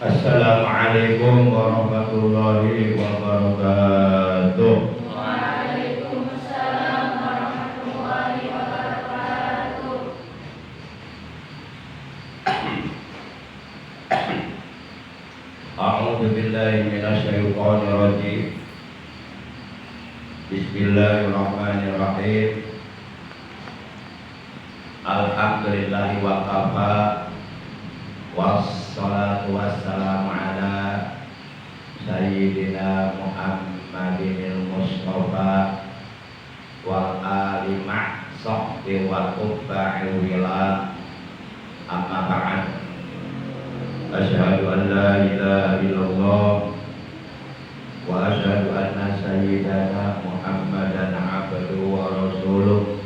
Assalamualaikum warahmatullahi wabarakatuh. Waalaikumsalam warahmatullahi wabarakatuh. A'udzu billahi minasyaitonir rajim. Bismillahirrahmanirrahim. Alhamdulillahi wa kafa. Wassalatu wassalamu ala Sayyidina Muhammadinil Mustafa wal ali ma'sahbi wa tubba'il wila. Amma ba'd. Asyhadu an la ilaha illallah wa asyhadu anna sayyidana Muhammadan abduhu wa rasuluh.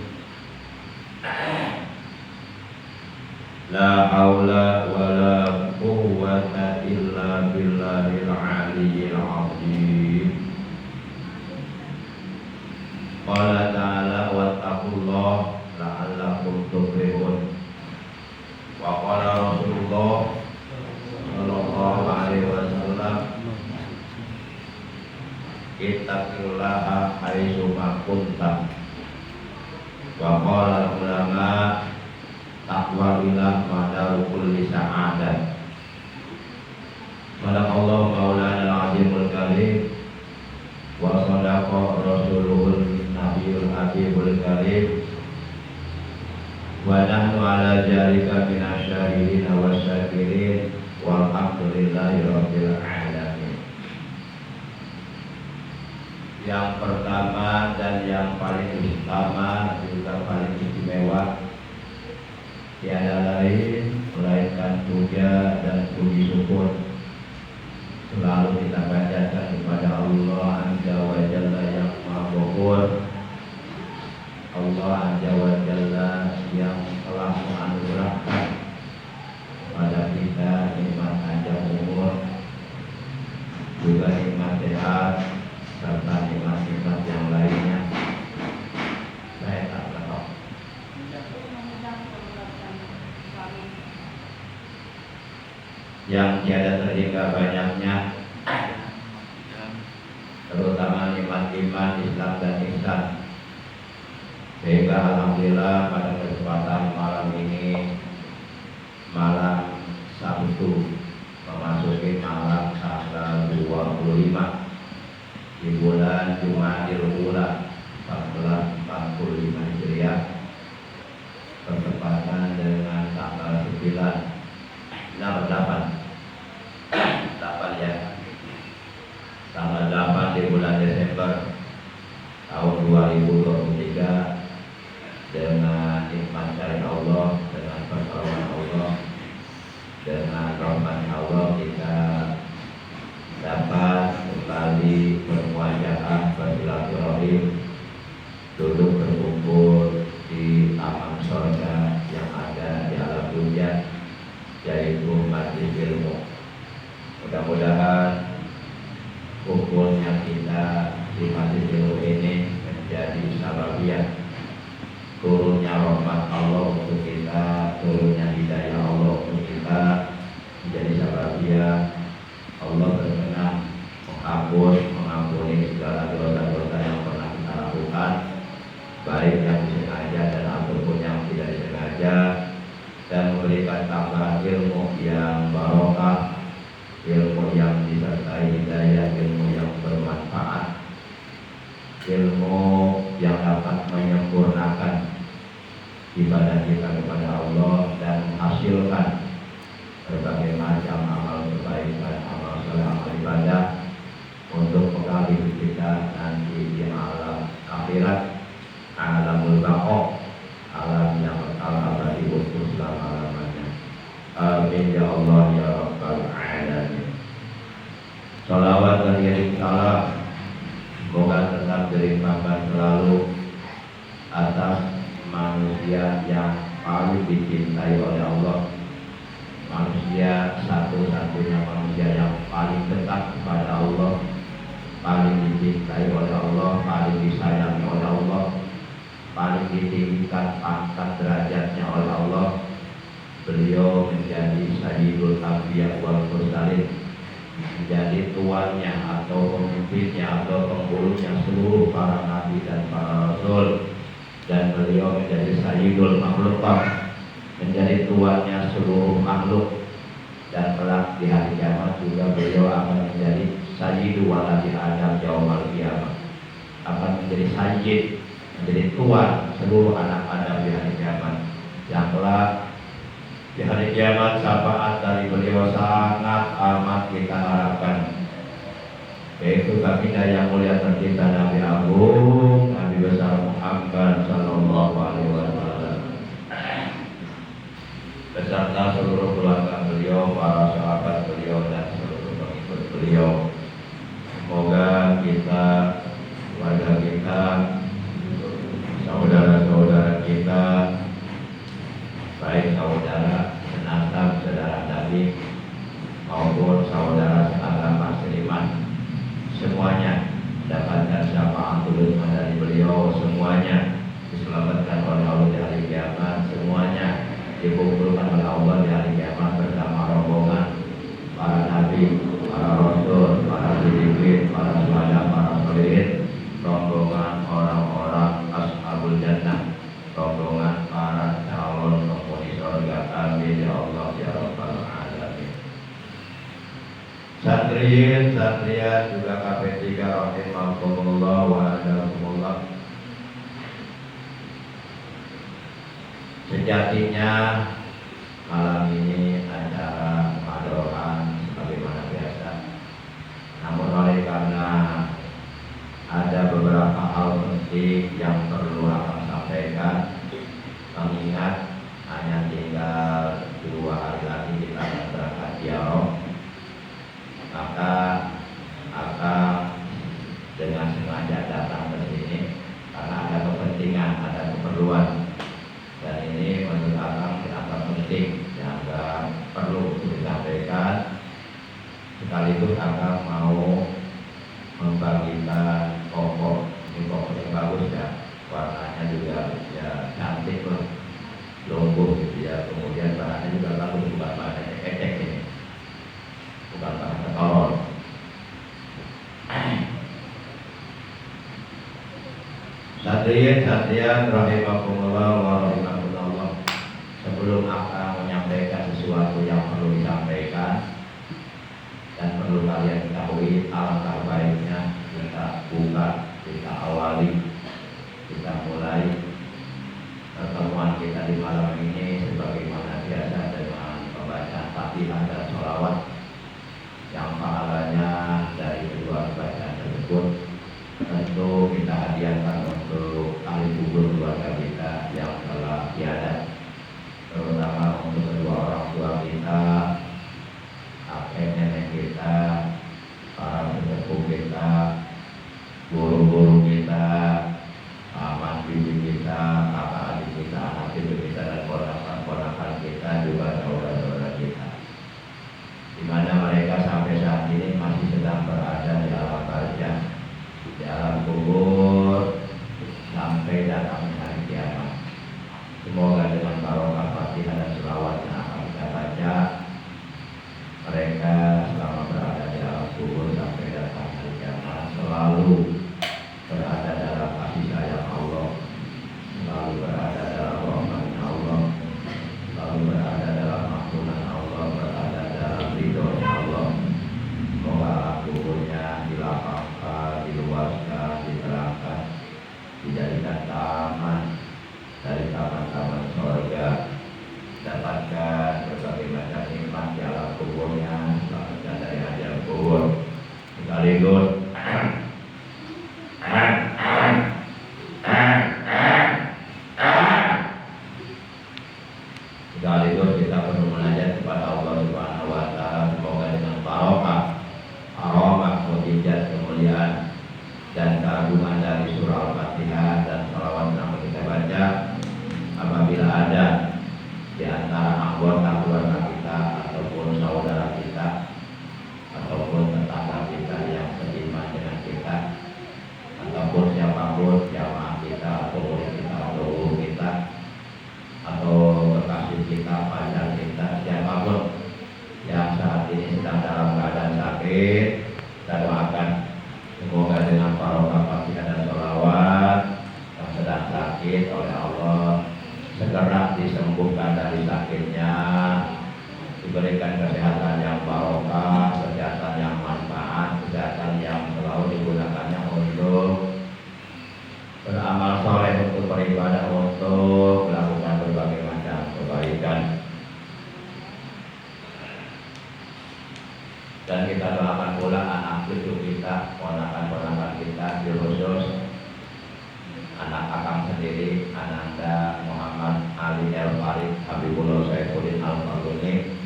La haula wa la quwwata illa billahil aliyyil azim. Qala ta'ala wattaqullah la'allakum tuflihun. Wa qala Rasulullah sallallahu alaihi wasallam, ittaqillaha haitsu ma kuntum. Wa qala ulama, taqwa ilah madaru kulli sa'adat. Sadaqallahu maulana al-azimul karim wa sadaqa rasuluhul nabiyul habibul karim wa nahnu ala jalika minasyahidin wa syakirin walhamdulillahi rabbil alamin. Yang pertama dan yang paling utama juga paling istimewa tiada lain melainkan puja dan puji syukur selalu kita panjatkan kepada Allah Azza wa Jalla yang Maha Ghafur, Allah Azza wa Jalla yang telah menganugerahkan kepada kita nikmat panjang umur, juga nikmat sehat serta nikmat-nikmat yang lainnya. Saya tak tahu yang tiada terhingga banyaknya, terutama nikmat iman, Islam dan ihsan. Sehingga alhamdulillah pada kesempatan malam ini, malam Sabtu memasuki malam tanggal 25 di bulan Jumadil Ula 1445 Hijriah, bertepatan dengan tanggal 9 8 ya, tanggal 8 di bulan Desember tahun 2023. Dengan nikmat dari Allah, dengan pertolongan Allah, dengan rahmat Allah, kita dapat kembali bermuajahah, bersilaturahim, duduk berkumpul di taman surga yang ada di alam dunia, yaitu majelis ilmu. Mudah-mudahan kumpulnya kita di majelis ilmu ini menjadi sababiah turunnya rahmat Allah untuk kita, turunnya hidayah Allah untuk kita, menjadi sababiah Allah berkenan menghapus, mengampuni segala dosa-dosa yang pernah kita lakukan, baik yang disengaja dan ataupun yang tidak disengaja, dan memberikan tambahan ilmu yang barokah, ilmu yang disertai hidayah, ilmu yang bermanfaat, ilmu yang dapat menyempurnakan ibadah kita kepada Allah dan menghasilkan berbagai macam amal kebaikan, amal saleh, amal ibadah untuk bekal hidup kita nanti di alam akhirat, alamul baqa, alam yang kekal abadi untuk selama-lamanya. Amin ya Allah ya rabbal alamin. Salawat dan kirim salam semoga tetap dilimpahkan selalu atas manusia yang paling dicintai oleh Allah, manusia satu-satunya manusia yang paling dekat kepada Allah, paling dicintai oleh Allah, paling disayangi oleh Allah, paling ditinggikan pangkat derajatnya oleh Allah. Beliau menjadi Sayyidul anbiya wal mursalin, menjadi tuannya atau pemimpinnya atau penghulunya seluruh para nabi dan para rasul, dan beliau menjadi sayyidul makhluk, menjadi tuannya seluruh makhluk, dan kelak di hari kiamat juga beliau akan menjadi sayyidu waladi Adam yaumal qiyamah, akan menjadi sayyid, menjadi tuan seluruh anak Adam di hari kiamat, yang kelak di hari kiamat syafaat dari beliau sangat amat kita harapkan, yaitu baginda yang mulia tercinta Nabi Agung Nabi besar Muhammad sallallahu alaihi wasallam beserta seluruh keluarga beliau, para sahabat beliau dan seluruh pengikut beliau. Semoga kita, keluarga kita, saudara-saudara kita, baik saudara senasab, saudara Nabi maupun saudara seagama seiman, semuanya mendapatkan syafaat ulama dari beliau, semuanya diselamatkan oleh Allah di hari kiamat, semuanya dikumpulkan oleh Allah di hari kiamat bersama rombongan para nabi, para rasul, para siddiqin, para syuhada, para sholihin, rombongan orang-orang ashabul jannah, rombongan para calon penghuni surga. Amin ya Allah ya rabbal alamin. Santriyin, santriat juga KP3 rahimakumullah wa a'lakumullah. Sejatinya malam ini acara madohan sebagaimana biasa, namun oleh karena ada beberapa hal penting yang perlu akan sampaikan, mengingat hanya tinggal 2 hari lagi kita akan berangkat ziarah, maka akan dengan sengaja datang ke sini karena ada kepentingan, ada keperluan. Dan ini menurut Akang sangat penting yang perlu disampaikan. Sekaligus Akang mau membagikan pokok, ini pokok yang bagus ya, warnanya juga ya cantik lah, lumpuh gitu ya. Kemudian bahannya juga bagus, bukan bahan ecek-ecek ini, bukan bahan ketolol. Satriyan rahimakumullah wa rahimakumullah. Sebelum akan menyampaikan sesuatu yang perlu disampaikan dan perlu kalian ketahui, alangkah baiknya kita buka, kita awali, kita mulai pertemuan kita di malam ini sebagaimana biasa dengan pembacaan Fatihah dan sholawat yang pahalanya dari kedua bacaan tersebut tentu kita hadiahkan untuk ahli kubur keluarga kita yang telah tiada, terutama untuk kedua orang tua kita, kakek nenek kita, para sesepuh kita, guru-guru kita, paman bibi kita, kakak adik kita, anak cucu kita, dan ponakan-ponakan kita, juga saudara-saudara kita, di mana mereka sampai saat ini masih sedang berada di alam barzah, di alam kubur, sampai datang hari kiamat. Semoga diberikan kesehatan yang barokah, kesehatan yang manfaat, kesehatan yang selalu digunakannya untuk beramal soleh, untuk beribadah, untuk melakukan berbagai macam kebaikan. Dan kita doakan pula anak cucu kita, ponakan-ponakan kita, khusus anak akang sendiri, Ananda Muhammad Ali El Farid Habibullah Saifuddin Al-Fadluni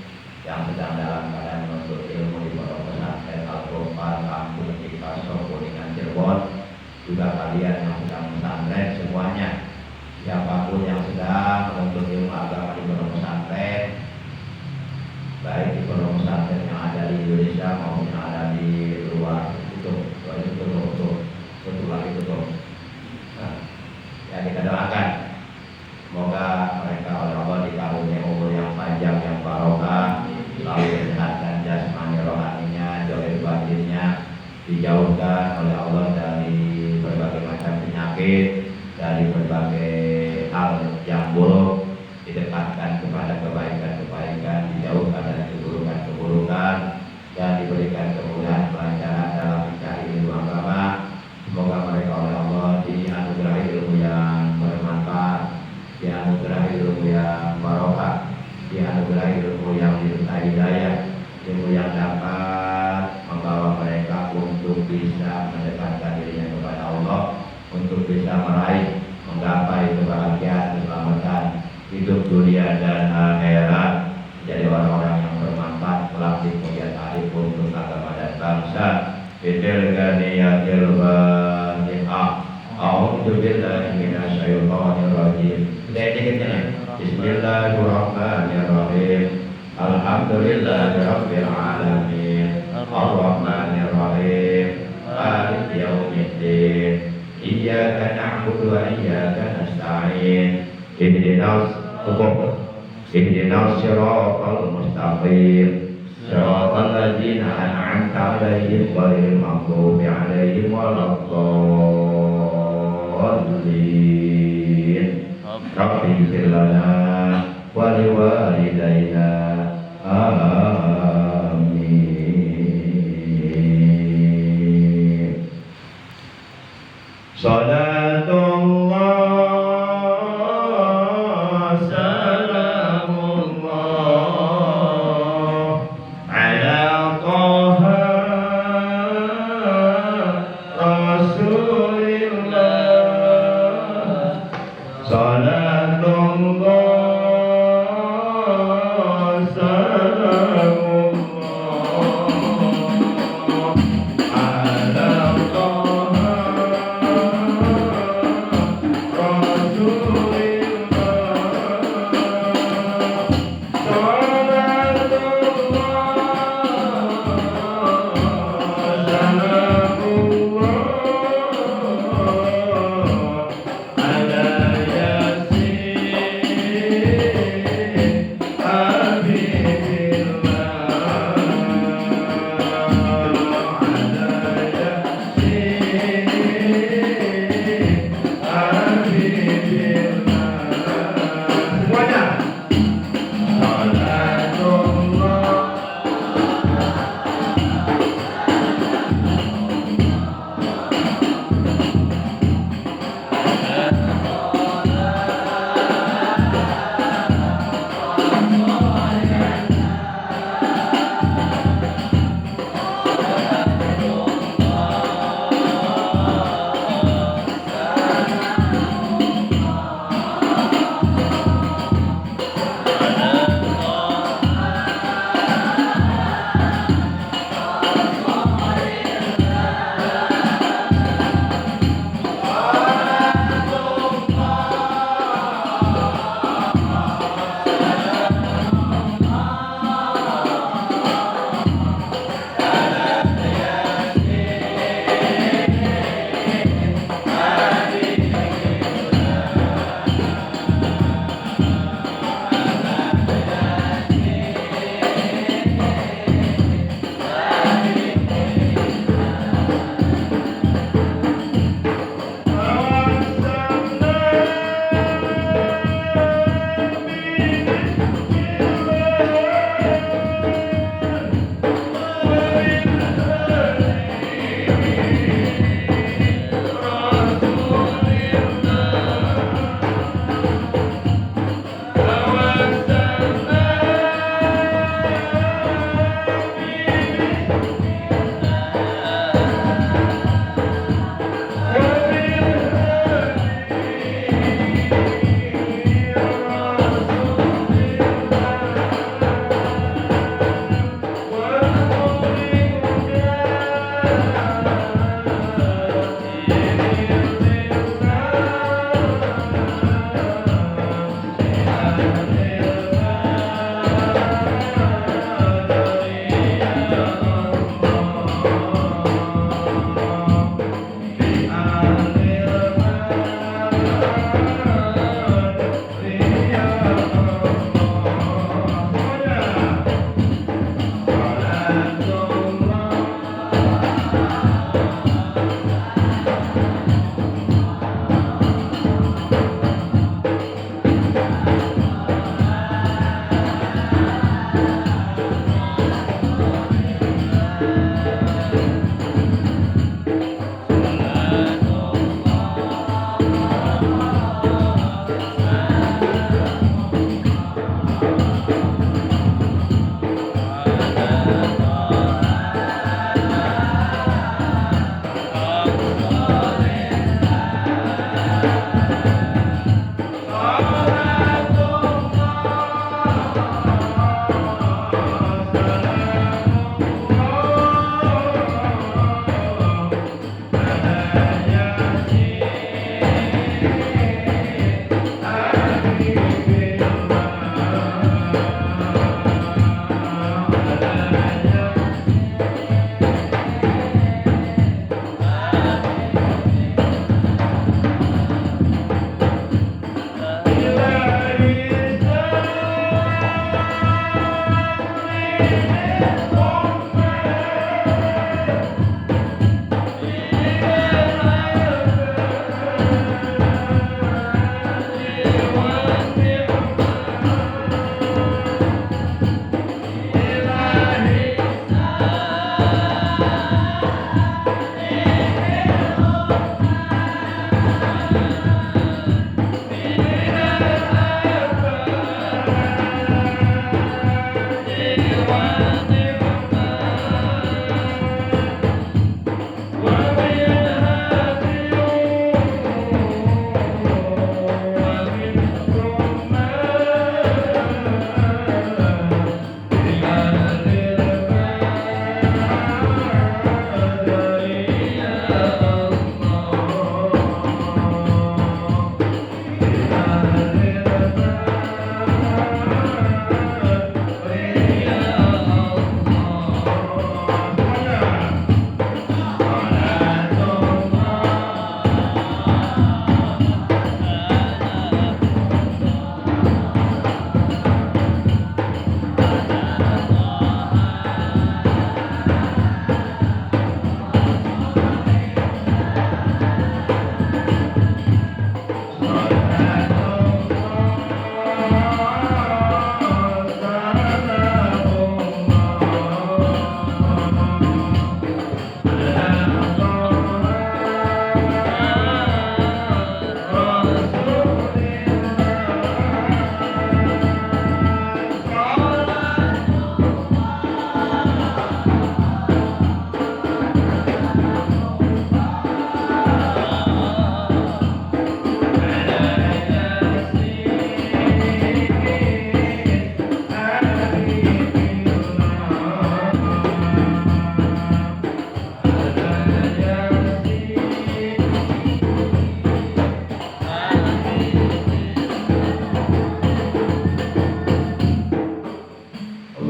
yang sedang dalam keadaan menuntut ilmu di Pondok Pesantren Al-Qur'an Kampung Cikaso Kuningan Cirebon. Juga kalian yang sedang pesantren semuanya, siapapun yang sedang menuntut ilmu agama di Pondok Pesantren, baik di Pondok Pesantren yang ada di Indonesia maupun yang ada di luar, tutup lagi tutup. Ya, kita doakan semoga mereka oleh Allah dikaruniai umur yang panjang yang barokah, selalu disehatkan jasmani rohaninya, zahir batinnya, dijauhkan oleh Allah dari berbagai macam penyakit, dari berbagai hal yang buruk, didekatkan kepada kebaikan-kebaikan, dijauhkan dari keburukan-keburukan, dan diberikan kemudahan kelancaran dalam mencari ilmu agama. Semoga mereka oleh Allah dianugerahi ilmu yang bermanfaat, dianugerahi ilmu yang barokah, dianugerahi ilmu yang disertai hidayah, ilmu yang dapat membawa mereka untuk bisa mendekatkan dirinya kepada Allah, untuk bisa meraih, menggapai kebahagiaan, keselamatan hidup dunia dan akhirat, menjadi orang-orang yang bermanfaat kelak di kemudian hari untuk agama dan bangsa. Bidil ganiyatil Fatihah. A'udzu billahi minasyaitonir rajim. Sedikitnya. Bismillahirrahmanirrahim. Alhamdulillahirabbil alamin. Arrahmanirrahim. Maliki yaumiddin. Iyyaka na'budu wa iyyaka nasta'in. Ihdinas siratal mustaqim. Siratal ladzina an'amta 'alaihim ghairil maghdubi 'alaihim waladdallin. Rabbi ighfir lana wa liwalidayna. Amin. Salatullah salatullah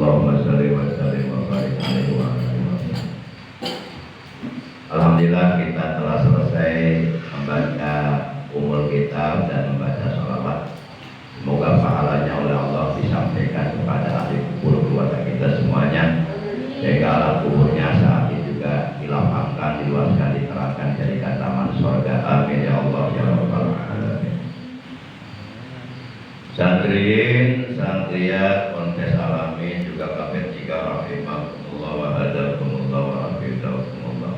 Allahumma sholli wa sallim wa barik alaihi wa alihi. Alhamdulillah kita telah selesai membaca umul kitab dan membaca sholawat. Semoga pahalanya oleh Allah disampaikan kepada ahli kubur keluarga kita semuanya, sehingga alam kuburnya saat ini juga dilapangkan, diluaskan, diterangkan, jadikan taman surga. Amin ya Allah ya rabbal alamin. Santriin, santriyat, kontes alamin juga kabeh tiga rahimahumullah wa hadakumullah wa hafizakumullah.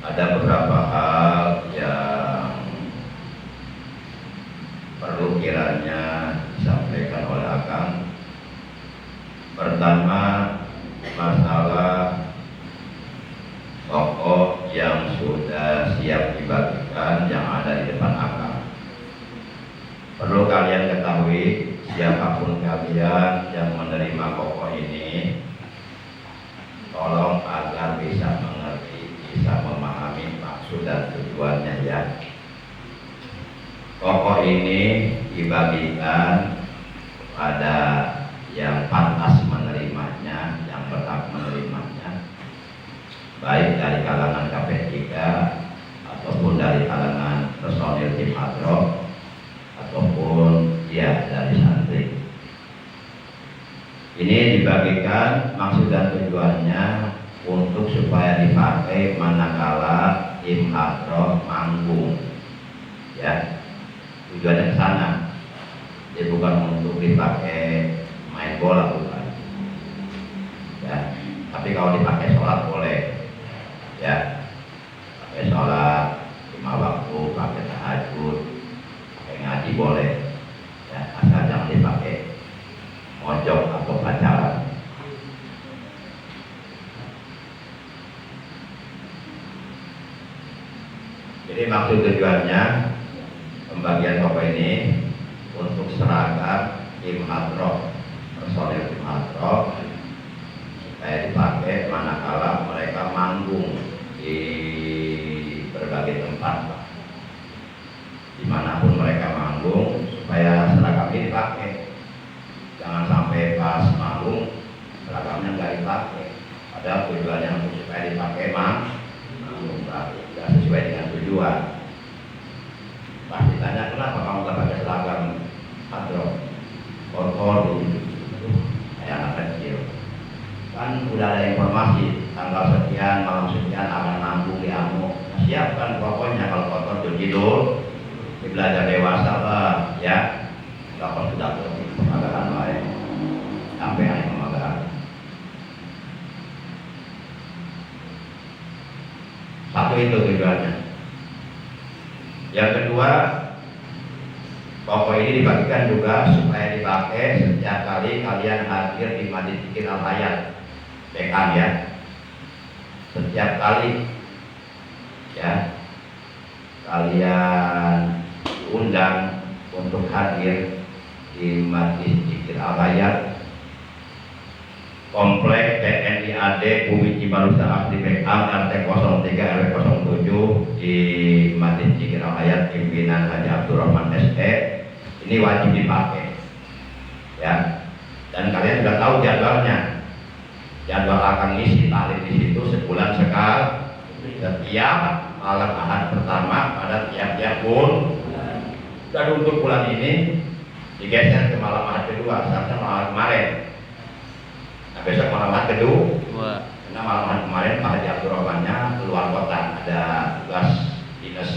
Ada beberapa hal yang perlu kiranya disampaikan oleh Akang. Pertama, masalah tokoh yang sudah siap dibagikan yang ada di depan Akang. Perlu kalian ketahui, siapapun kalian yang menerima kokoh ini, tolong agar bisa mengerti, bisa memahami maksud dan tujuannya ya. Kokoh ini dibagikan pada yang pantas menerimanya, yang berhak menerimanya, baik dari kalangan KP3 ataupun dari kalangan personil tim hadroh ataupun ya dari santri. Ini dibagikan maksud dan tujuannya untuk supaya dipakai manakala tim hadroh manggung, ya. Tujuannya ke sana. Jadi bukan untuk dipakai main bola, bukan. Ya, tapi kalau dipakai sholat boleh, ya. Pakai sholat 5 waktu, pakai tahajud, ngaji boleh, ya, asal jangan dipakai mojok atau pacaran. Jadi maksud tujuannya pembagian toko ini untuk seragam tim hadroh, personil tim hadroh, supaya dipakai manakala mereka manggung di berbagai tempat, dimanapun mereka manggung, supaya seragam ini dipakai. Jangan sampai pas manggung seragamnya nggak dipakai, padahal tujuannya untuk supaya dipakai manggung, nggak sesuai dengan tujuan. Pas ditanya kenapa kamu nggak pakai seragam hadroh, kotor dulu, kayak anak kecil. kan udah ada informasi tanggal sekian, malam sekian akan nanggung di Amuk. Nah, siapkan pokoknya kalau kotor cuci dulu. Belajar dewasa lah, ya. Kapan sudah terus pemagangan baik, sampai hari pemagangan. Satu itu tujuannya. Yang kedua, pokok ini dibagikan juga supaya dipakai setiap kali kalian hadir di Majlis Zikir Al-Hayat, PKM ya. Setiap kali ya kalian undang untuk hadir di Majlis Zikir Al-Hayat Komplek TNI AD Bumi Cibarusah Asri PKM RT 03 RW 07 di Majlis Zikir Al-Hayat pimpinan Haji Abdurrahman SE. Ini wajib dipakai ya, dan kalian sudah tahu jadwalnya. Jadwal akan ngisi taklim di situ sebulan sekali, setiap malam Ahad pertama pada tiap-tiap bulan. Dan untuk bulan ini digeser ke malam Ahad kedua, seharusnya malam kemarin. Nah, besok malam Ahad kedua, karena malam Ahad kemarin Pak Haji Abdurrahmannya keluar kota, ada tugas dinas,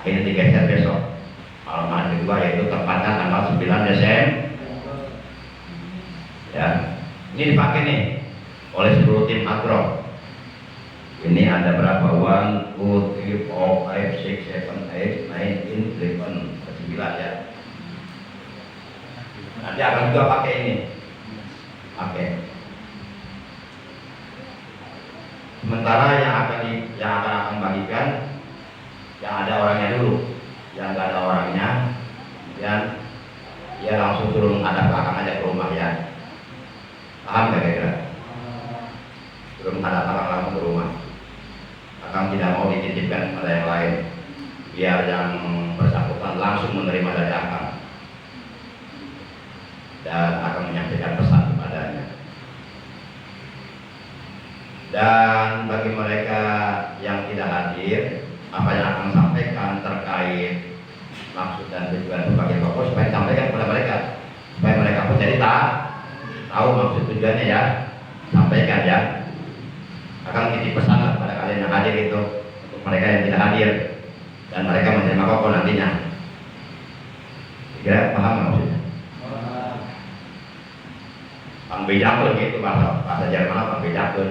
akhirnya digeser besok malam Ahad kedua, yaitu tepatnya tanggal 9 Desember ya. Ini dipakai nih oleh seluruh tim Hadroh. Ini ada berapa? 1, 2, 3, 4, 5, 6, 7, 8, 9, 9 ya. Nanti akan juga pakai ini. Pakai. Sementara yang akan bagikan, yang ada orangnya dulu, yang nggak ada orangnya, dan dia langsung suruh menghadap belakang aja ke rumah ya. Paham nggak kira-kira? Suruh menghadap belakang langsung ke rumah. Akang tidak mau dititipkan pada yang lain, biar yang bersangkutan langsung menerima dari akang dan akan menyampaikan pesan kepadanya. Dan bagi mereka yang tidak hadir, apa yang akan sampaikan terkait maksud dan tujuan berbagai tokoh supaya disampaikan kepada mereka, supaya mereka pun jadi tahu maksud tujuannya ya, sampaikan ya. Akan titip pesan kepada kalian yang hadir itu untuk mereka yang tidak hadir dan mereka menerima pokok nantinya. Kira paham nggak maksudnya? Pangbejakun gitu bahasa Jerman, pangbejakun.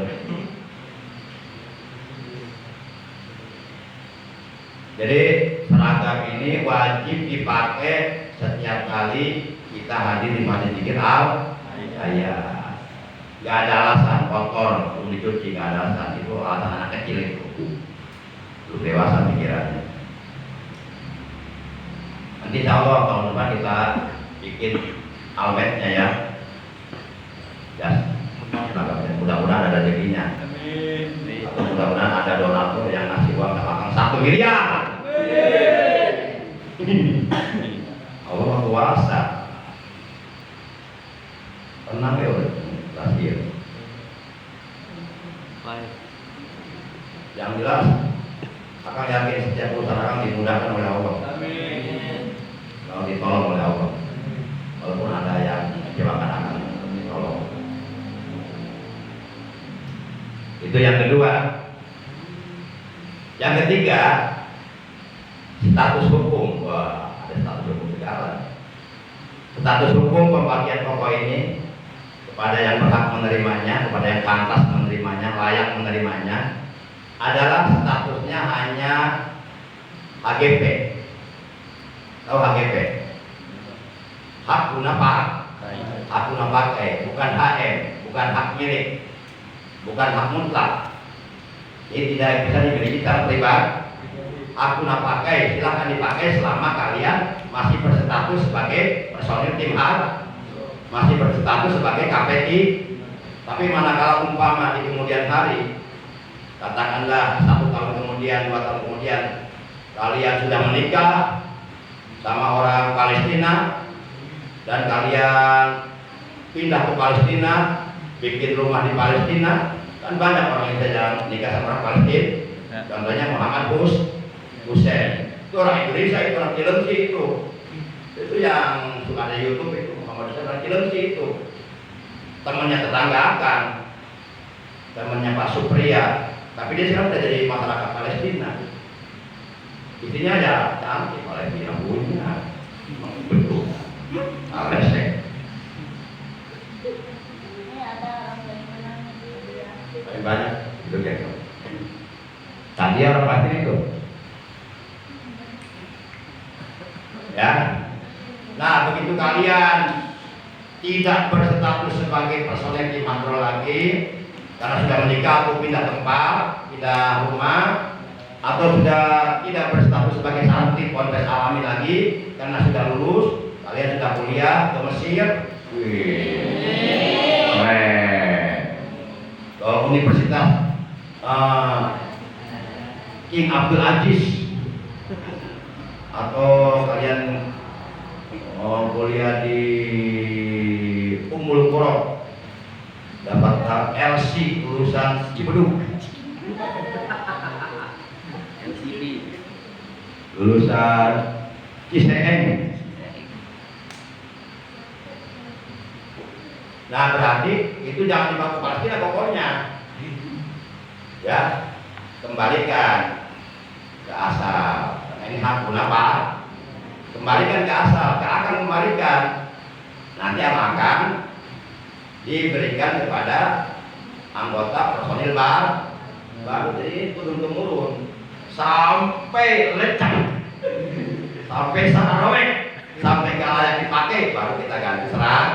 Jadi seragam ini wajib dipakai setiap kali kita hadir di Majlis Zikir Al-Hayat. Gak ada alasan kotor belum dicuci, gak ada alasan. Itu alasan anak kecil itu, belum dewasa pikirannya. Nanti insya Allah tahun depan kita bikin almetnya ya. Mudah-mudahan ada rezekinya. Atau mudah-mudahan ada donatur yang ngasih uang ke akang 1 miliar. Allah kuasa. Tenang ya udah. Yang jelas akan yakin setiap urusan akan dimudahkan oleh Allah. Amin. Kalau ditolong oleh Allah, walaupun ada yang mengecewakan akan ditolong. Itu yang kedua. Yang ketiga, status hukum. Wah, ada status hukum segala. Status hukum pembagian pokok ini kepada yang berhak menerimanya, kepada yang pantas menerimanya, layak menerimanya, adalah statusnya hanya HGP. Tahu HGP? Hak guna pakai, bukan HM, bukan hak milik, bukan hak mutlak. Ini tidak bisa dimiliki secara pribadi. Hak guna pakai silahkan dipakai selama kalian masih berstatus sebagai personil tim Hadroh, masih berstatus sebagai KPI. Tapi manakala umpama di kemudian hari, katakanlah 1 tahun kemudian, 2 tahun kemudian, kalian sudah menikah sama orang Palestina dan kalian pindah ke Palestina, bikin rumah di Palestina, kan banyak orang Indonesia yang nikah sama orang Palestina. Contohnya Muhammad Hussein, itu orang Indonesia, itu orang Cilengsi itu yang suka ada YouTube itu, Muhammad Hussein orang Cilengsi itu. temannya tetangga akan, temannya Pak Supriya, tapi dia sekarang udah jadi masyarakat Palestina. Istrinya ya cantik, Palestina punya, betul, Alesek. Ini ada orang bagaimana dia. Paling banyak itu kayak tadi orang Palestina itu. Ya, nah begitu kalian tidak berstatus sebagai personel tim Makro lagi karena sudah menikah atau pindah tempat, pindah rumah, atau sudah tidak berstatus sebagai santri Ponpes Al-Amin lagi karena sudah lulus, kalian sudah kuliah ke Mesir, keren, ke Universitas King Abdul Aziz, atau kalian kuliah di Ummul Qura, dapat LC lulusan Cibeduk, lulusan Ciseeng. Nah berarti itu jangan dibawa ke Palestina pokoknya, ya kembalikan ke asal. Nah, ini hak apa? Kembalikan ke asal, akan kembalikan. Nanti akan diberikan kepada anggota personil baru. Jadi turun temurun sampai lecak, sampai sarawek, sampai gak layak dipakai, baru kita ganti serang.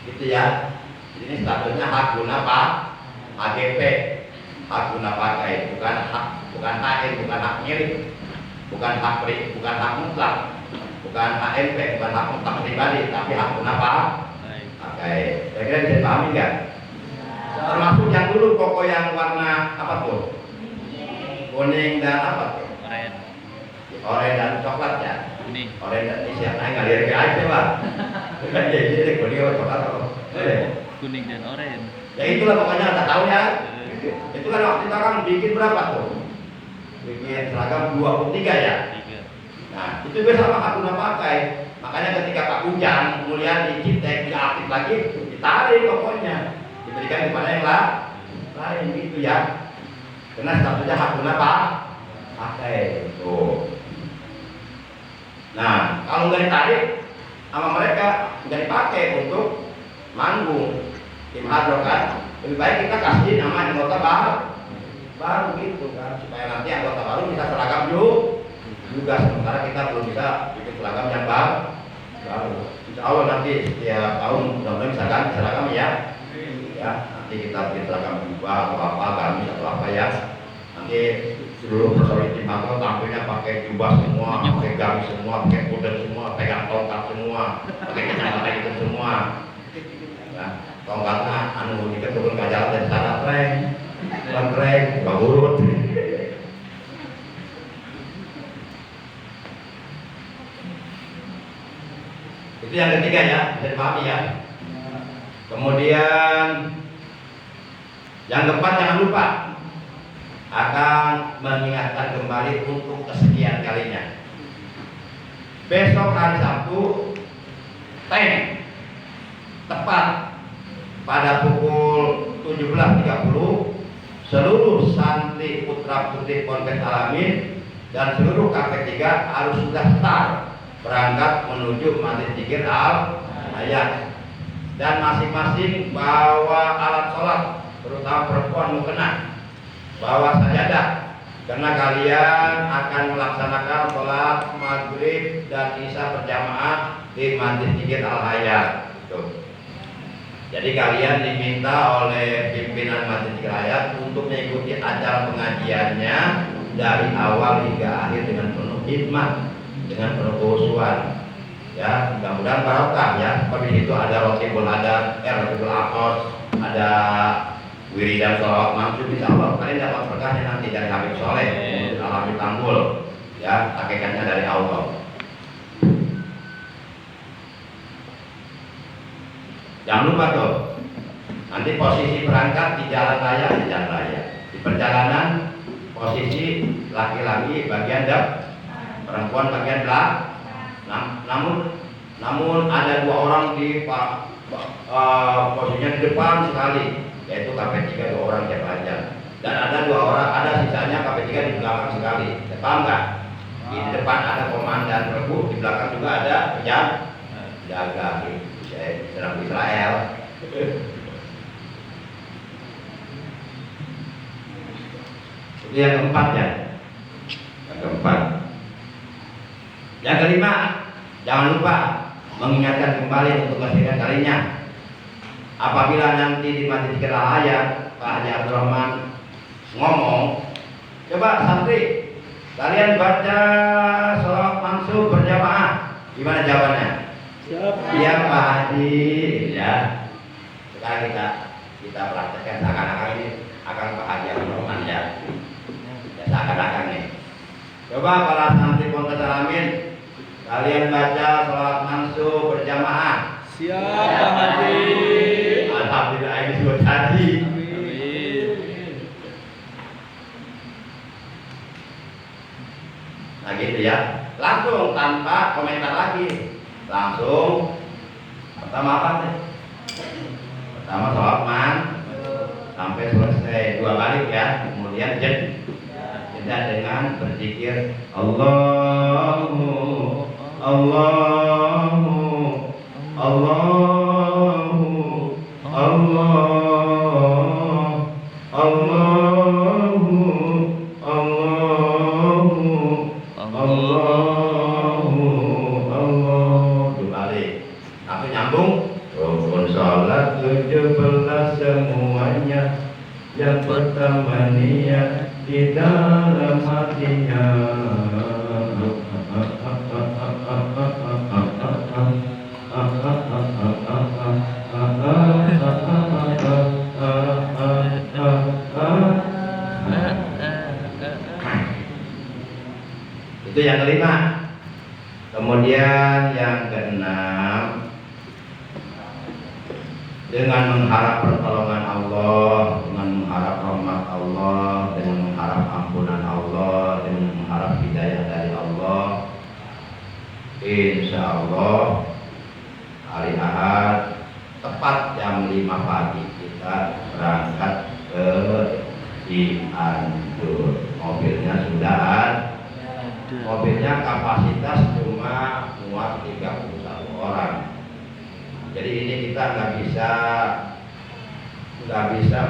Gitu ya. Ini statusnya hak guna pak, HGP, hak guna pakai, bukan hak milik, bukan hak mutlak, bukan HMP, bukan hak mutlak pribadi, tapi hak guna pakai. Kira-kira bisa dipahami nggak? Termasuk yang dulu pokok yang warna apa tuh? Kuning dan apa tuh? Oranye dan coklat ya. Oranye dan ini siapa yang ngalir ke aja pak? Bukan jadi kuning atau coklat atau? Kuning dan oranye. Ya itulah pokoknya anda tahu ya. Itu kan waktu kita kan bikin berapa tuh? Bikin seragam 23 ya. Nah itu biasa hak guna pakai. Makanya ketika Pak Ujang kemudian di Ciptek nggak aktif lagi, ditarik pokoknya, diberikan kepada yang lain gitu ya. Karena statusnya hak guna pakai. Tuh. Nah kalau nggak ditarik sama mereka nggak dipakai untuk manggung tim hadroh kan, lebih baik kita kasih nama anggota baru gitu kan, supaya nanti anggota baru bisa seragam juga, sementara kita belum bisa bikin seragam yang baru. Insya Allah nanti setiap tahun mudah-mudahan bisa ganti seragam ya. Nanti kita bikin seragam jubah atau apa, gamis atau apa ya. Nanti seluruh personil tim Makro tampilnya pakai jubah semua, pakai gamis semua, pakai pudar semua, pegang tongkat semua, pakai kacamata itu semua. Ya, tongkatnya jika turun ke jalan dari sana treng, bagurut. Itu yang ketiga ya, bisa dipahami ya. Kemudian yang keempat, jangan lupa akan mengingatkan kembali untuk kesekian kalinya. Besok hari Sabtu tepat pada pukul 17.30 seluruh santri putra putri Ponpes Al-Amin dan seluruh KP3 harus sudah start berangkat menuju Masjid Zikir Al-Hayat, dan masing-masing bawa alat sholat, terutama perempuan mukena bawa sajadah, karena kalian akan melaksanakan sholat maghrib dan isya berjamaah di Masjid Zikir Al-Hayat. Jadi kalian diminta oleh pimpinan Masjid Zikir Al-Hayat untuk mengikuti acara pengajiannya dari awal hingga akhir dengan penuh hikmat, dengan penuh kehusuan. Ya, mudah-mudahan barokah ya. Seperti itu ada Rotibul Adab, Rotibul Aqos, ada wiridan sholawat mansur. Insya Allah kalian dapat berkahnya nanti dari Habib Soleh, Alhamdulillah Tanggul. Ya, hakikatnya dari Allah. Jangan lupa tuh, nanti posisi berangkat di jalan raya, di perjalanan posisi laki-laki bagian depan, perempuan bagian belakang. Namun ada dua orang di posisinya di depan sekali, yaitu KP3 2 orang siapa aja. Dan ada 2 orang, ada sisanya KP3 di belakang sekali. Paham nggak? Di depan ada komandan rebut, di belakang juga ada penjaga serang Israel. Itu yang keempat ya. Yang keempat. Yang kelima, jangan lupa mengingatkan kembali untuk kesekian kalinya. Apabila nanti di majlis ayat Pak Haji Abdul Rahman ngomong, coba santri kalian baca sholawat mansub berjamaah. Gimana jawabannya? Siap. Iya Pak Haji. Ya. Sekarang kita praktekkan seakan-akan ini akan Pak Haji Abdul Rahman ya. Ya seakan-akan nih. Coba para santri Ponpes Al-Amin, kalian baca sholawat mansub berjamaah. Siap, Pak Haji. Alhamdulillah ini sudah tadi. Amin. Nah gitu ya, langsung tanpa komentar lagi, langsung pertama apa nih? Pertama sholat sampai selesai 2 balik ya, kemudian jeda dengan berzikir Allahu Allahu Allahu Allah Allahu Allahu Allahu Allah. Dibalik. Langsung nyambung. Rukun salat 17 semuanya. Yang pertama niat di dalam hatinya. Itu yang kelima. Kemudian yang keenam, dengan mengharap pertolongan Allah, dengan mengharap rahmat Allah, dengan mengharap ampunan Allah, dengan mengharap hidayah dari Allah, insya Allah hari Ahad tepat jam 5 pagi kita berangkat ke Cianjur. Mobilnya sudah ada. Mobilnya kapasitas cuma muat 31 orang. Jadi ini kita nggak bisa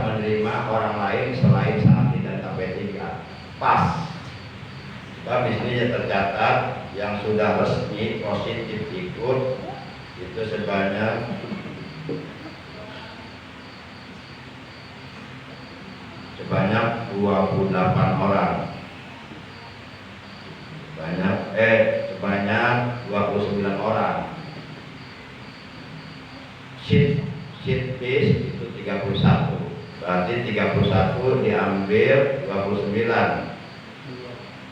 menerima orang lain selain santri dan KP3. Pas. Sebab di sini tercatat yang sudah resmi positif ikut itu sebanyak 28 orang. Sebanyak 29 orang. Sheet base itu 31. Berarti 31 diambil 29.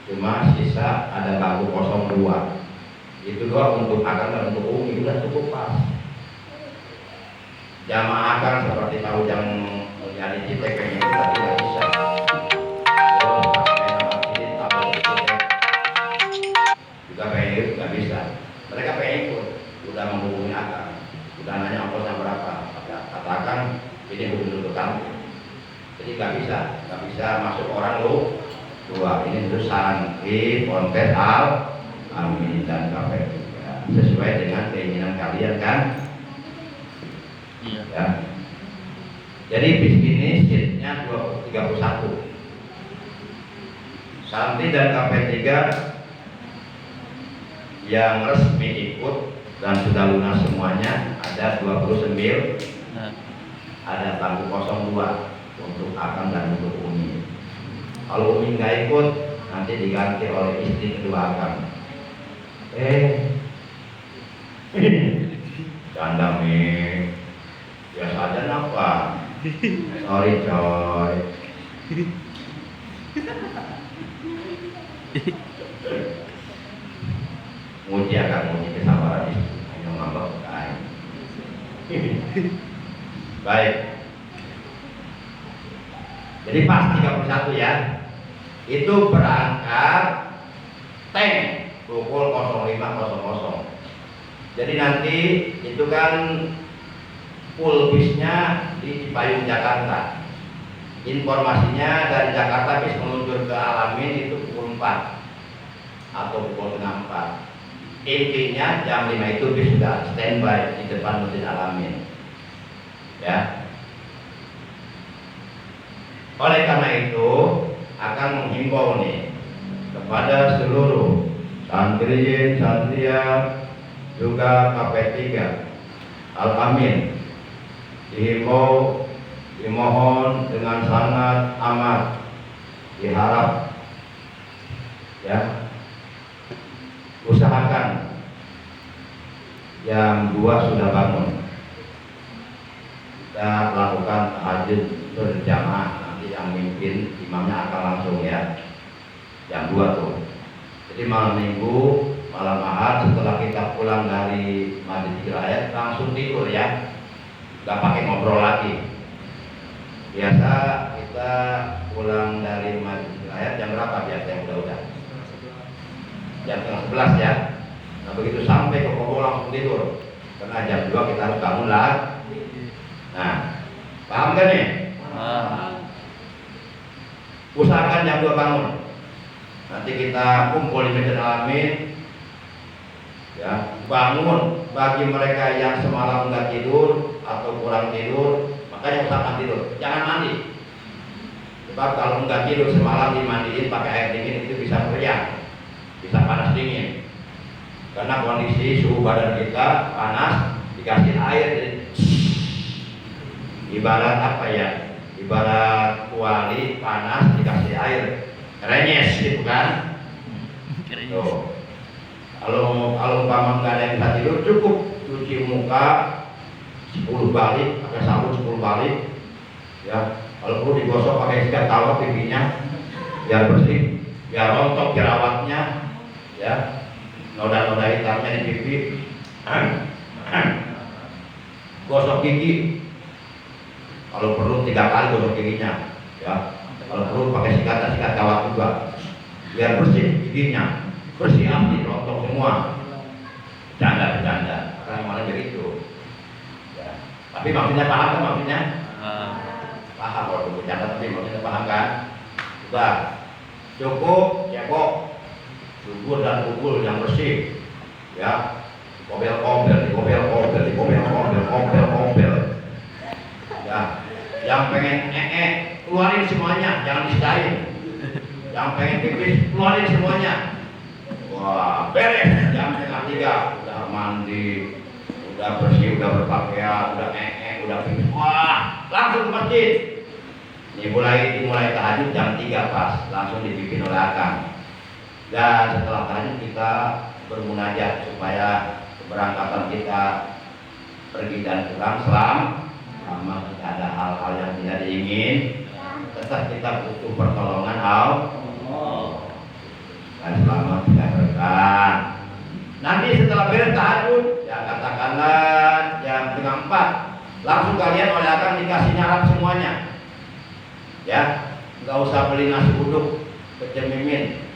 Cuma sisa ada bangku kosong 2. Itu doang untuk akang dan untuk umi udah cukup pas. Jamaah akang seperti tahu yang nyari citek kayaknya itu tadi nggak bisa. Juga pengen ikut nggak bisa. Mereka pengen ikut, udah menghubungi akang, udah nanya ongkosnya berapa. Katakan ini hubungi kamu. Jadi nggak bisa masuk orang lu. 2 ini itu santri Ponpes Al-Amin dan KP3 sesuai dengan keinginan kalian kan? Iya. Ya. Jadi bis ini seatnya 31. Santri dan KP3 yang resmi ikut dan sudah lunas semuanya ada 29. Ada bangku kosong 2 untuk akang dan untuk umi. Kalau umi nggak ikut nanti diganti oleh istri kedua akang. Canda mi, biasa aja napa? Sorry coy. Muji akan muji kesabaran istri, hanya ngambek kain. Baik. Jadi pas 31 ya. Itu berangkat tank pukul 05.00. Jadi nanti itu kan full bisnya di Cipayung Jakarta. Informasinya dari Jakarta bis meluncur ke Alamin itu pukul 4 atau pukul setengah 4. Intinya jam 5 itu bis sudah standby di depan Masjid Alamin. Ya. Oleh karena itu akan menghimbau nih kepada seluruh santriyin, santriya, juga KP3 Al-Amin, dihimbau, dimohon dengan sangat amat diharap ya, usahakan jam 2 sudah bangun, kita lakukan tahajud berjamaah. Nanti yang mimpin imamnya akan langsung ya jam 2 tuh. Jadi malam minggu, malam ahad setelah kita pulang dari Masjid Hidayat langsung tidur ya, nggak pakai ngobrol lagi. Biasa kita pulang dari Masjid Hidayat jam berapa biasa yang udah jam setengah 11 ya. Nah begitu sampai ke Kobo langsung tidur, karena jam 2 kita harus bangun lagi. Nah paham kan nih? Usahakan jam 2 bangun. Nanti kita kumpul di Masjid Alamin ya, bangun. Bagi mereka yang semalam nggak tidur atau kurang tidur, makanya usahakan tidur, jangan mandi. Sebab kalau nggak tidur semalam dimandiin pakai air dingin itu bisa meriang, bisa panas dingin. Karena kondisi suhu badan kita panas, dikasih air, ibarat apa ya? Ibarat kuali panas dikasih air, renyes gitu kan? Tuh. Kalau umpama nggak ada yang bisa tidur, cukup cuci muka 10 balik, pakai sabun 10 balik, ya. Kalau perlu digosok pakai sikat kawat pipinya, biar bersih, biar rontok jerawatnya, ya. Noda-noda hitamnya di pipi, gosok gigi. Kalau perlu 3 kali gosok giginya, ya. Kalau perlu pakai sikat kawat juga, biar bersih giginya. Bersih api, rontok semua. Bercanda, karena malah begitu ya. Tapi maksudnya paham kan maksudnya? Paham kalau bercanda, tapi maksudnya paham kan? Sudah cukup cebok, dubur dan kubur yang bersih ya. Kobel ya. Yang pengen keluarin semuanya, jangan disisain. Yang pengen pipis, keluarin semuanya. Wah, beres jam setengah 3 udah mandi, udah bersih, udah berpakaian, udah udah pipis. Wah, langsung ke masjid. Ini dimulai tahajud jam 3 pas, langsung dibikin oleh akang. Dan setelah tahajud kita bermunajat supaya keberangkatan kita pergi dan pulang selama tidak ada hal-hal yang tidak diingin, tetap kita butuh pertolongan Allah. Dan selamat tidak berkah. Nanti setelah beres tahajud, ya katakanlah jam setengah 4, langsung kalian oleh akan dikasih nyarap semuanya. Ya, nggak usah beli nasi uduk ke Cemimin.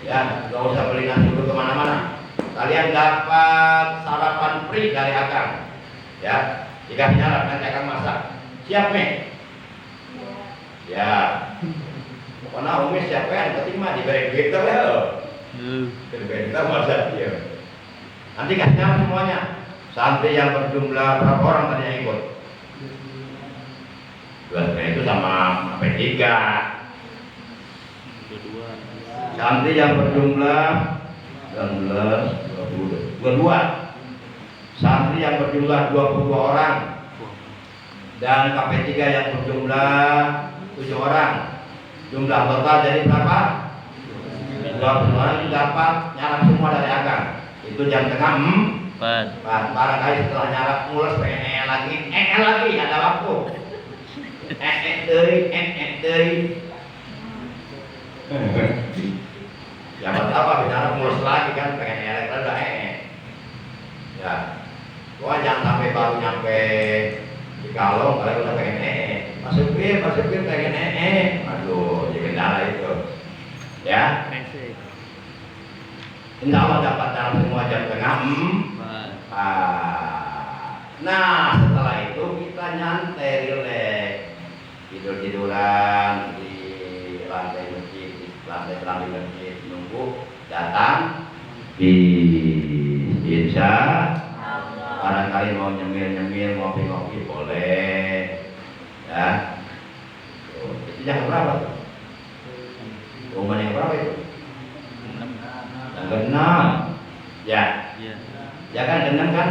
Ya, nggak usah beli nasi uduk kemana-mana. Kalian dapat sarapan free dari akang. Ya, dikasih nyarap nanti akan masak. Siap nih? Ya. Pokoknya Umi siapa yang penting mah diberi duit tuh ya. Diberi kita masa dia. Nanti kasih semuanya. Santri yang berjumlah berapa orang tadi yang ikut? 2 itu sama P3. Santri yang berjumlah 22. Santri yang berjumlah 22 orang. Dan KP3 yang berjumlah 7 orang. Jumlah total jadi berapa? 20 orang itu dapat nyarap semua dari akang. Itu jam setengah 4. Barangkali setelah nyarap mulus pengen lagi ada waktu. Deui. Ya apa bicara mulus lagi kan pengen elek udah Ya. Gua jangan sampai baru nyampe di Kalong kalau udah pengen Masuk bir pengen aduh jadi kendala itu ya. Insya Allah dapat dalam semua jam setengah 4. Nah setelah itu kita nyantai, rileks, tidur-tiduran di lantai masjid, di lantai masjid, nunggu datang di insya. Barangkali mau nyemil-nyemil, ngopi-ngopi boleh, ya. Itu yang berapa tuh? Umur yang berapa itu? Yang keenam, ya. Iya. Ya kan keenam kan?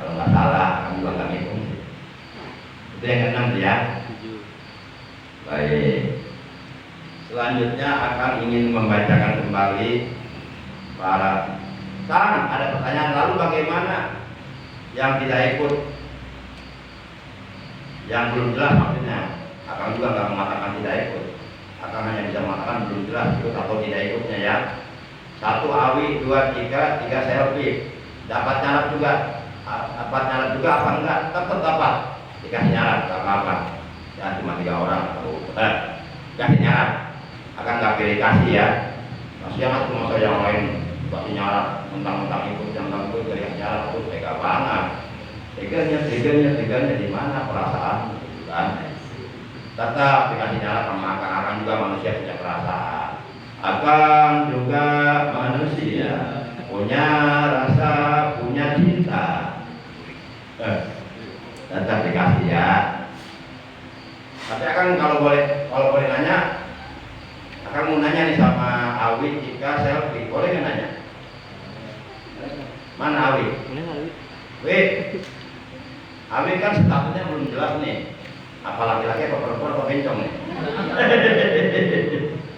Kalau nggak salah, kamu juga nggak ngitung. Itu yang keenam ya. 7. Baik. Selanjutnya akan ingin membacakan kembali para. Sekarang ada pertanyaan, lalu bagaimana yang tidak ikut, yang belum jelas maksudnya? Akan juga nggak mengatakan tidak ikut, akan hanya bisa mengatakan belum jelas ikut atau tidak ikutnya ya. 1 awi, 2 3 selfie. Dapat nyarat juga, apa enggak? Tetap dapat. Dikasih nyarat, karena apa? Ya cuma 3 orang atau dikasih nyarat, akan nggak pilih kasih ya. Maksudnya kan cuma saya yang lain kasih nyarat, mentang-mentang ikut yang itu dari nyarat itu tega banget. Teganya di mana perasaan, kan? Tetap dikasih nyarat sama akan juga manusia punya perasaan. Akan juga manusia punya rasa, punya cinta. Tetap dikasih ya. Tapi akan kalau boleh nanya, akan mau nanya nih sama Awi jika selfie, boleh nggak nanya? Mana Awi? Boleh nggak, Wi? Wih, Awi kan statusnya belum jelas nih. Apa laki-laki apa perempuan apa bencong nih?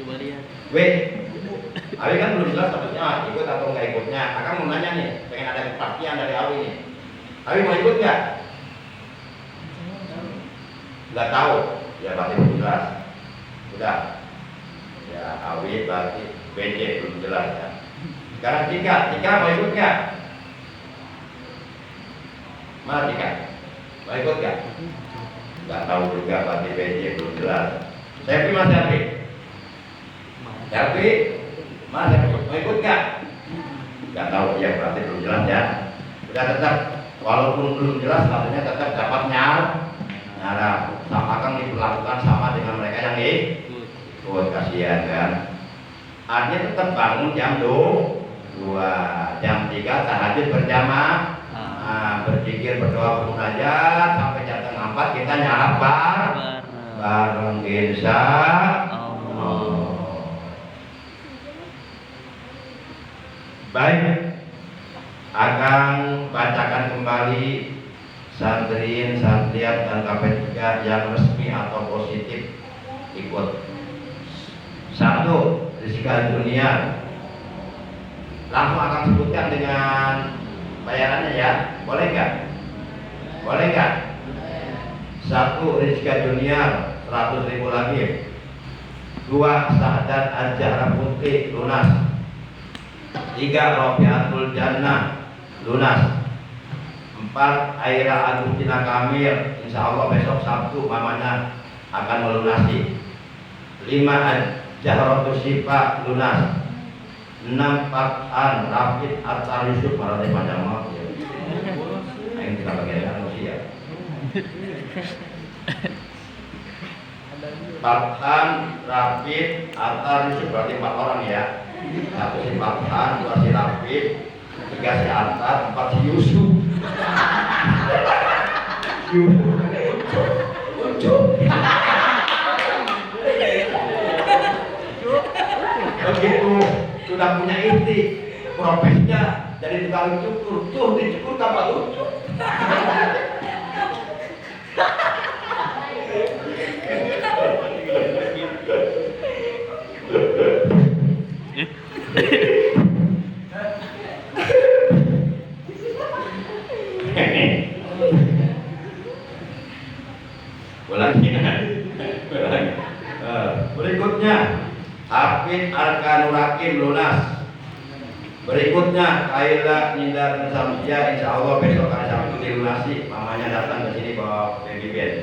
Coba lihat. Wih, Awi kan belum jelas statusnya ikut atau nggak ikutnya. Akan mau nanya nih, pengen ada kepastian dari Awi nih. Awi mau ikut nggak? Nggak tahu, ya pasti belum jelas. Udah, ya Awi berarti BC belum jelas ya. Sekarang Tika mau ikut nggak? Mana Tika? Mau ikut nggak? Nggak tahu juga, berarti BC belum jelas. Selfie mas Selfie? Selfie? Mas Selfie? Mau ikut nggak? Nggak tahu, ya berarti belum jelas ya. Udah tetap, walaupun belum jelas, maksudnya tetap dapat nyarat. Akan diperlakukan sama dengan mereka yang ikut, kasihan kan. Artinya tetap bangun jam 2, jam 3 tahajud berjamaah, berzikir, berdoa, bermunajat sampai jam 4 kita nyarap bareng insya Allah. Baik, akan bacakan kembali santrian dan KP3 yang resmi atau positif ikut. 1, Rizka Dunia. Langsung akan sebutkan dengan bayarannya ya. Boleh nggak? Boleh nggak? 1, Rizka Dunia 100.000 lagi. 2, Sa'adat Al-Jahra Putih lunas. 3, Rofiatul Jannah lunas. 4, Aira Agustina Kamil, insya Allah besok Sabtu mamanya akan melunasi. 5, Jahrotus Sifa lunas. 6, Fat'an Rafid Atta Yusuf, marahnya panjang banget ya. Yang kita bagian manusia. Fat'an Rafid Atta Yusuf berarti 4 orang ya. 1 si Fat'an, 2 si Rafid, 3 si Atta, 4 si Yusuf. Begitu sudah punya inti, profesinya jadi tukang cukur, tuh dicukur tambah lucu. Berikutnya Hafid Arkanul Hakim lunas. Berikutnya Kaila Ninda Samsia, insya Allah besok hari Sabtu dilunasi. Mamanya datang ke sini bawa baby band.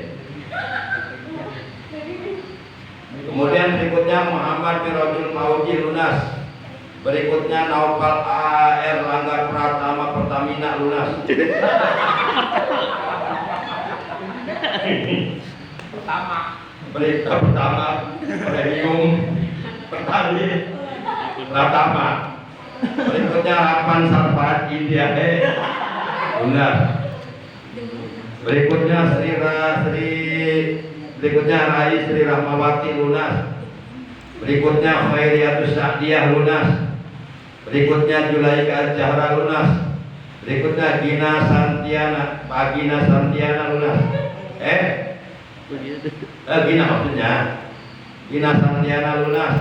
Kemudian berikutnya Muhammad Mirajul Mauji lunas. Berikutnya Naufal AR Langgar Pratama Pertamina lunas. Berita pertama premium petani Pratama. Berikutnya harapan Sarpat India Lunas. Berikutnya berikutnya Rai Sri Rahmawati Lunas. Berikutnya Khairiatus Sa'diyah Lunas. Berikutnya Julaika Jahra Lunas. Berikutnya Gina Santiana, Pak Gina Santiana Lunas. Gina maksudnya Gina Santiana Lunas.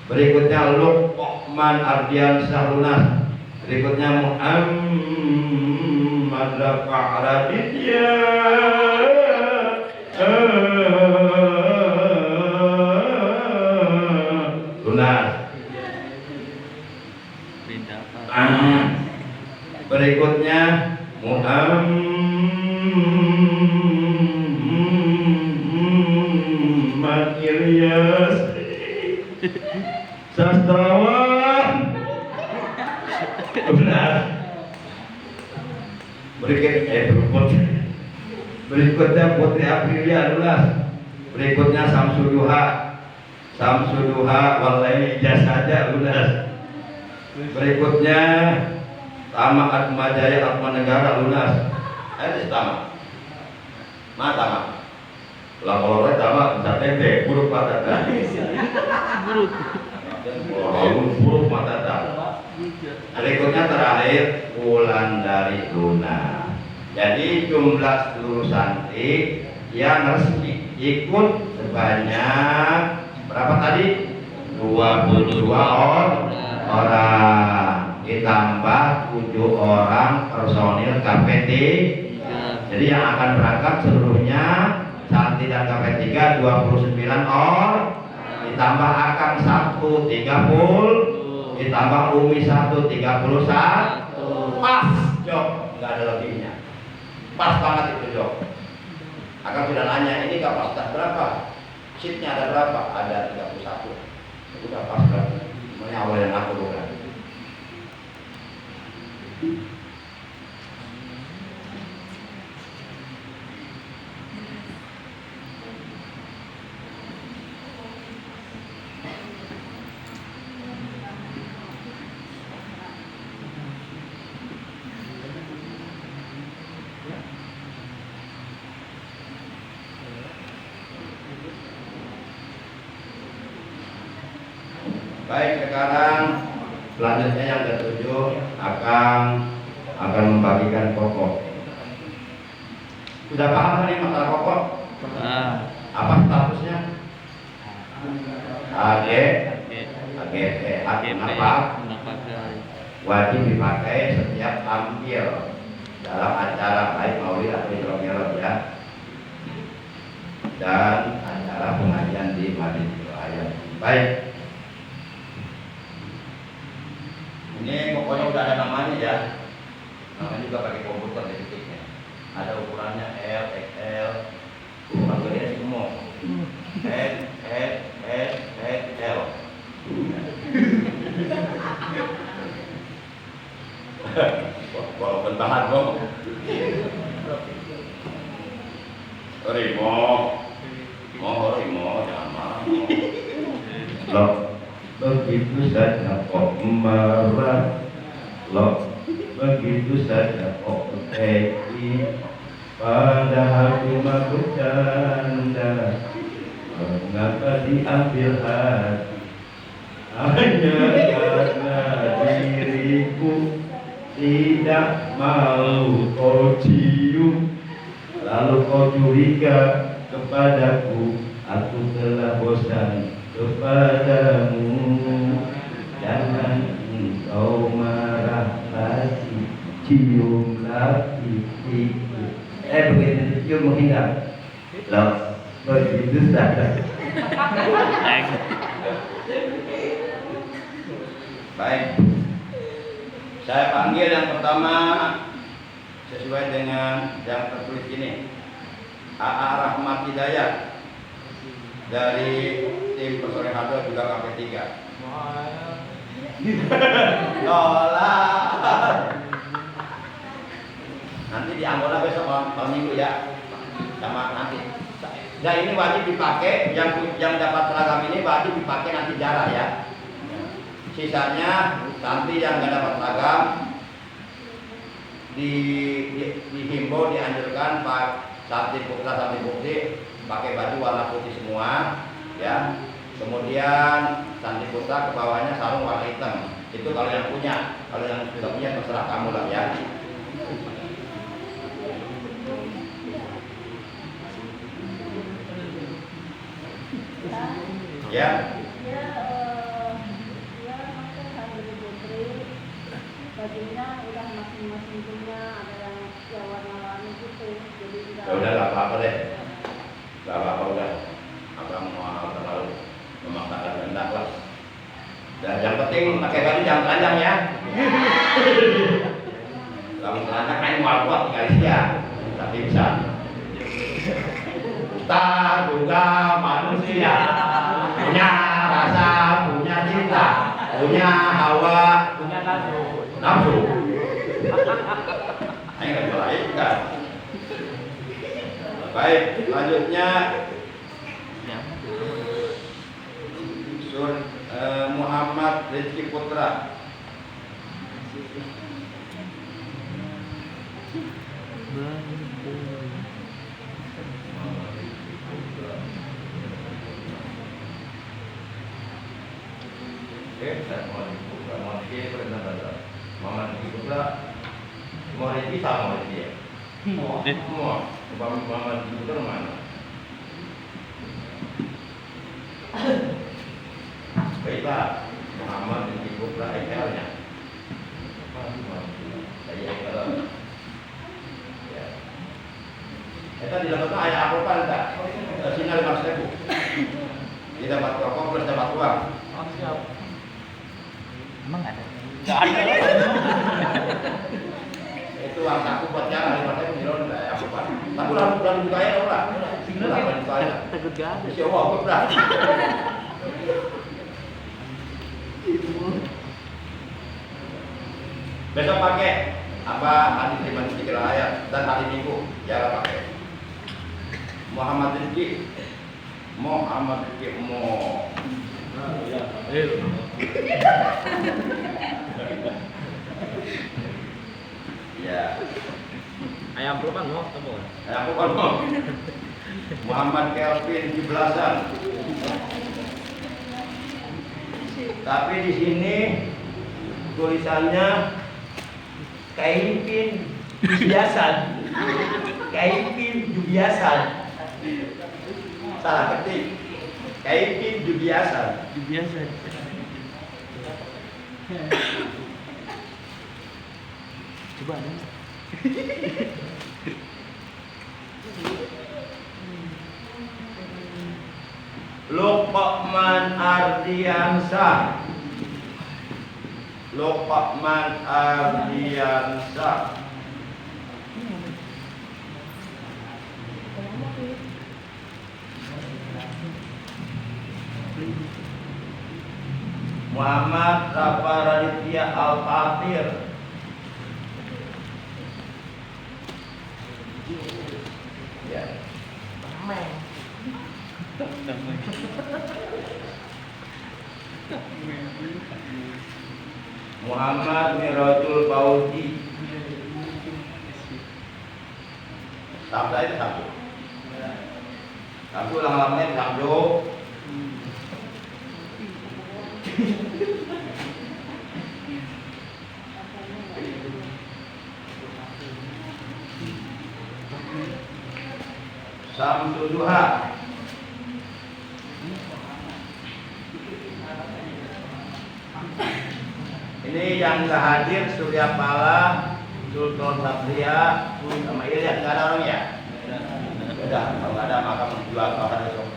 Berikutnya Lukman Ardiansyah Lunas. Berikutnya Muhammad Rafa Arabidya Lunas. Berikutnya Muhammad Ilyas Sastrawan Lunas. Berikutnya Putri Aprilia Lunas. Berikutnya Samsuduha Walaini Jasada Lunas. Berikutnya Tama Atmajaya Atmanegara Lunas. Itu Tama. Tama. Lah kalau orang Tama bisa tempe, buruk patata. Buruk patata. Berikutnya terakhir Wulandari Luna. Jadi jumlah seluruh santri yang resmi ikut sebanyak berapa tadi? 22 orang, ditambah 7 orang personil KPT. Jadi yang akan berangkat seluruhnya santri dan KP3 29 orang, ditambah Akang 1 30, ditambah Umi 1 31. Pas Jok, nggak ada lebihnya. Pas banget itu Jok. Akang sudah nanya, ini kapasitas berapa? Seatnya ada berapa? Ada 31. Udah pas berarti. Semuanya awal yang aku bukan. Baik, sekarang selanjutnya yang ketujuh akan membagikan pokok. Sudah paham nih masalah pokok? Apa statusnya? AGP apa? Wajib dipakai setiap tampil dalam acara baik maulid atau Isra Mi'raj ya, dan acara pengajian di Madinah Ayat. Baik. Ini pokoknya udah ada namanya ya. Namanya juga pakai komputer di titiknya. Ada ukurannya L, XL, panggilnya semua. L. Walaupun bahan dong. Rimo, jangan marah. Loh. Begitu saja kok marah, begitu saja kok teki, padahal cuma bercanda. Mengapa diambil hati? Hanya karena diriku tidak mau kau cium, lalu kau curiga kepadaku. Aku telah bosan kepadamu, jangan engkau marah lagi, cium lagi ikut. Begitu cium menghindar. Loh, begitu saja. Baik, saya panggil yang pertama sesuai dengan yang tertulis ini, AA Rahmat Hidayat dari tim personel Hado juga KP3. Lola. Nanti di Anggona besok malam minggu ya. sama nanti. Nah ini wajib dipakai, yang dapat seragam ini wajib dipakai nanti jarak ya. Sisanya nanti yang nggak dapat seragam dihimbau, dianjurkan Pak Santri Bukti pakai baju warna putih semua ya. Kemudian Santri Putra ke bawahnya sarung warna hitam. Itu kalau yang punya, kalau yang tidak punya terserah kamu lah ya. Ya. Dia masuk Santri Putri, bajunya udah masing-masing punya, ada yang warna-warni gitu. Jadi Ya udah nggak apa-apa deh, nggak apa-apa udah. Abang mau terlalu memaksakan kehendak lah. Dan yang penting pakai baju jangan telanjang ya. Kalau telanjang kan mau buat tinggal dia, tapi bisa. Kita juga manusia, punya rasa, punya cinta, punya hawa, Punya nafsu. nafsu. Ini nggak malaikat. Baik, lanjutnya Muhammad Rizki Putra. Muhammad Rizki Putra. Muhammad Rizki sama dia. Muhammad Rizki Putra mana? Baiklah, Muhammad Rizki Putra EKL-nya. Saya EKL. Ya. Kita didapatkan ayat Al-Quran tak? Sinar 5.000. Didapat rokok plus dapat uang. Oh, siap. Emang ada? Enggak ada. Itu uang saku buat jalan 5.000 milon ya apa? Tapi bulan dikaya ora. Bulan dikaya. Takut gak ada. Si Allah berat. Besok pakai apa hadis 53 ayat dan hari Minggu jangan pakai. Muhammad Rizki mo. Ya. Ayam pelukan mau temu. Aku kan mau. Muhammad Kelvin 17-an. Tapi di sini tulisannya Kaipin Jubiasan. Kaipin Jubiasan. Salah ketik. Kaipin Jubiasan. Biasa. Coba ada. Luqman Ardiansah. Luqman Ardiansah. Muhammad Rafa Raditya Al-Fatir. Ya. Muhammad Mirajul Fauzi. Sabda itu satu. Satu ulang-ulangnya Sabdo. Samsuduha. Ini yang nggak hadir Surya Pala, Sultan Satria, sama Ilyas, nggak ada orang ya? Udah, kalau nggak ada maka menjual kawan besok.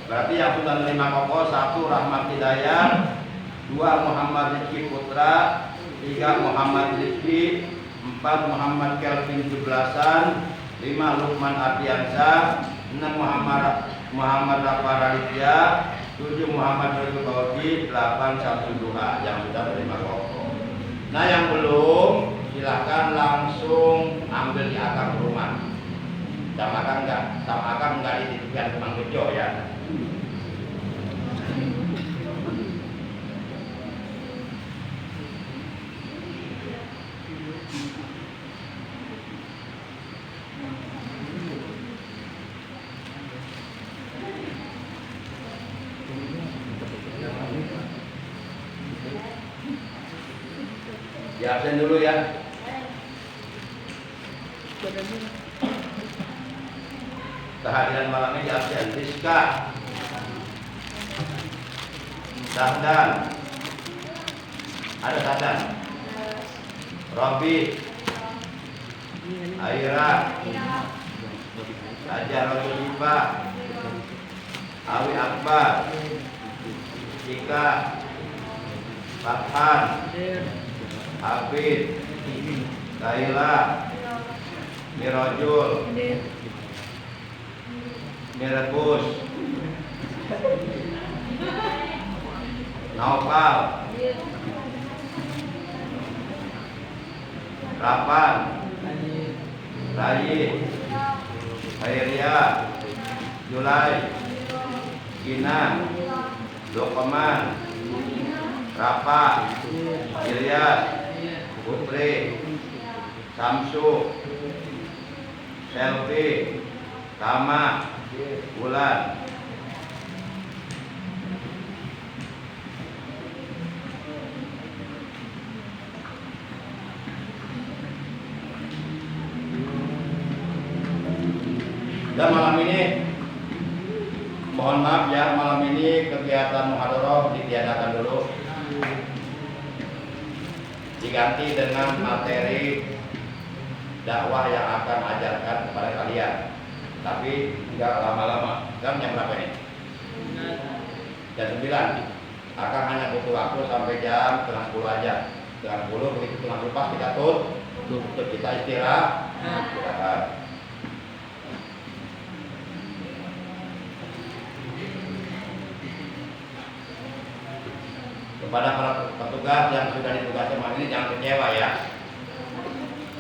Berarti yang sudah menerima kokoh, 1 Rahmat Hidayat, 2 Muhammad Rizki Putra, 3 Muhammad Rizki, 4 Muhammad Kelvin 17-an, 5 Luqman Ardiansah, 6 Muhammad Rafa Raditya, 7 Muhammad Nurul Kaudi 812 yang sudah menerima pokok. Nah yang belum silakan langsung ambil di akang rumah. Sama akang enggak dititipkan ke Mang Bejo ya. Di absen dulu ya. Kehadiran malam ini di absen. Rizka, Sahdan, ada Sahdan, Robi, Aira, Raja Rosulipa, Awi Akbar, Ika, Farhan, Hafid, Kaila, Mirojul, Mirebus, Naufal, Rapan, Rayi, Khairia, Julai, Gina, Lokoman, Rapa, Ilyas, Putri, Samsu, Selvi, Tama, Bulan. Dan malam ini mohon maaf ya, malam ini kegiatan muhadharah ditiadakan dulu, diganti dengan materi dakwah yang akan ajarkan kepada kalian. Tapi enggak lama-lama. Sekarang jam berapa ini? Jam 9. Akan hanya butuh waktu sampai jam 9:30 aja. 9:30 begitu 9:30 pas kita tutup, kita istirahat. Kepada para petugas yang sudah ditugasi malam ini jangan kecewa ya.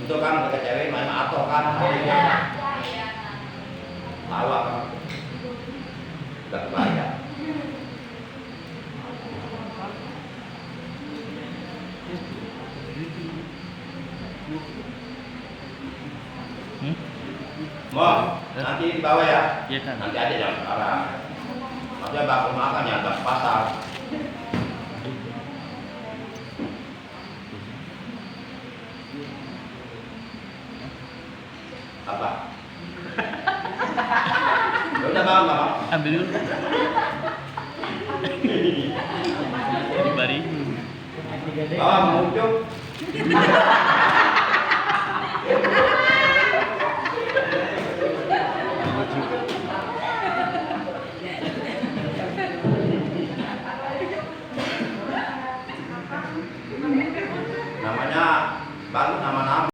Itu kan kecewa main atau kan awak kan nggak bayar. Mau nanti di bawah ya. Iya kan. Nanti aja jangan sekarang. Maksudnya bakul makan ya nggak pasar. Apa? Ya udah bang. Ambil dulu. Dibari. Bang muncul. Namanya baru nama-nama.